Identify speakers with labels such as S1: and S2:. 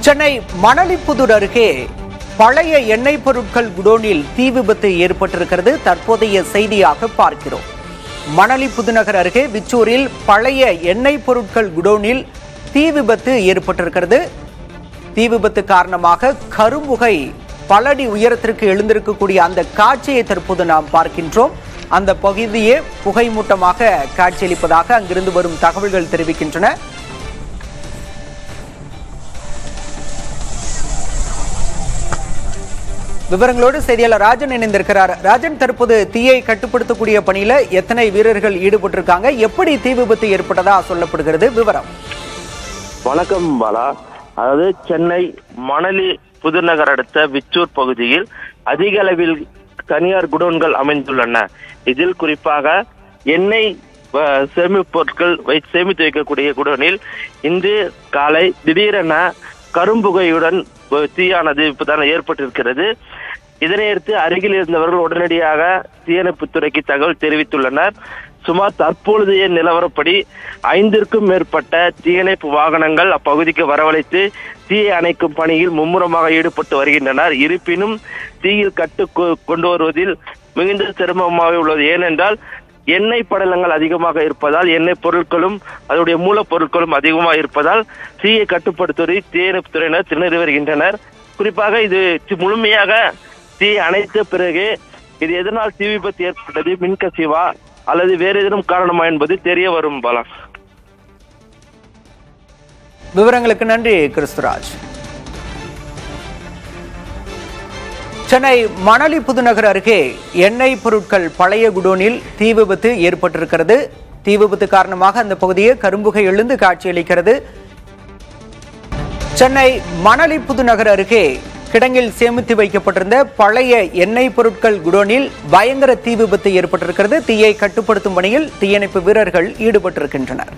S1: சென்னை மணலிப்புதூர் அருகே பழைய எண்ணெய் பொருட்கள் குடோனில் தீ விபத்து ஏற்பட்டிருக்கிறது. தற்போதைய செய்தியாக பார்க்கிறோம். மணலிப்புதுநகர் அருகே விச்சூரில் பழைய எண்ணெய் பொருட்கள் குடோனில் தீ விபத்து ஏற்பட்டிருக்கிறது. தீ விபத்து காரணமாக கரும்புகை பல அடி உயரத்திற்கு எழுந்திருக்கக்கூடிய அந்த காட்சியை தற்போது நாம் பார்க்கின்றோம். அந்த பகுதியே புகைமூட்டமாக காட்சியளிப்பதாக அங்கிருந்து வரும் தகவல்கள் தெரிவிக்கின்றன. விவரங்களோடு செய்தியாளர் ராஜன் இணைந்திருக்கிறார். ராஜன், தற்போது தீயை கட்டுப்படுத்தக்கூடிய பணியில எத்தனை வீரர்கள் ஈடுபட்டிருக்காங்க? எப்படி தீ விபத்து ஏற்பட்டதா சொல்லப்படுகிறது? விவரம்.
S2: வணக்கம் பாலா. அதாவது சென்னை மணலி புதுநகர் அடுத்த விச்சூர் பகுதியில் அதிக அளவில் தனியார் குடோன்கள் அமைந்துள்ளன. இதில் குறிப்பாக எண்ணெய் சேமிப்பு பொருட்கள் சேமித்து வைக்கக்கூடிய குடோனில் இன்று காலை திடீரென கரும்புகையுடன் தீயானது இப்பதான் ஏற்பட்டிருக்கிறது. இதனையடுத்து அருகில் இருந்தவர்கள் உடனடியாக தீயணைப்புத்துறைக்கு தகவல் தெரிவித்துள்ளனர். சுமார் தற்பொழுதைய நிலவரப்படி 5க்கும் மேற்பட்ட தீயணைப்பு வாகனங்கள் அப்பகுதிக்கு வரவழைத்து தீயை அணைக்கும் பணியில் மும்முரமாக ஈடுபட்டு வருகின்றனர். இருப்பினும் தீயில் கட்டு கொண்டு வருவதில் மிகுந்த சிரமமாக உள்ளது. ஏனென்றால் எண்ணெய் படலங்கள் அதிகமாக இருப்பதால், எண்ணெய் பொருட்களும் அதனுடைய மூலப்பொருட்களும் அதிகமாக இருப்பதால் தீயை கட்டுப்படுத்துவதை தீயணைப்பு துறையினர் திணறி வருகின்றனர். குறிப்பாக இது முழுமையாக தீ அணைத்த பிறகு இது எதனால் தீ விபத்து ஏற்பட்டது, மின்கசிவா அல்லது வேறு ஏதேனும் காரணமா என்பது தெரிய வரும் பாலா.
S1: விவரங்களுக்கு நன்றி கிறிஸ்துராஜ். சென்னை மணலிப்புதுநகர் அருகே எண்ணெய் பொருட்கள் பழைய குடோனில் தீ விபத்து ஏற்பட்டிருக்கிறது. தீ விபத்து காரணமாக அந்த பகுதியே கரும்புகை எழுந்து காட்சியளிக்கிறது. சென்னை மணலிப்புதுநகர் அருகே கிடங்கில் சேமித்து வைக்கப்பட்டிருந்த பழைய எண்ணெய் பொருட்கள் குடோனில் பயங்கர தீ விபத்து ஏற்பட்டிருக்கிறது. தீயை கட்டுப்படுத்தும் பணியில் தீயணைப்பு வீரர்கள் ஈடுபட்டிருக்கின்றனர்.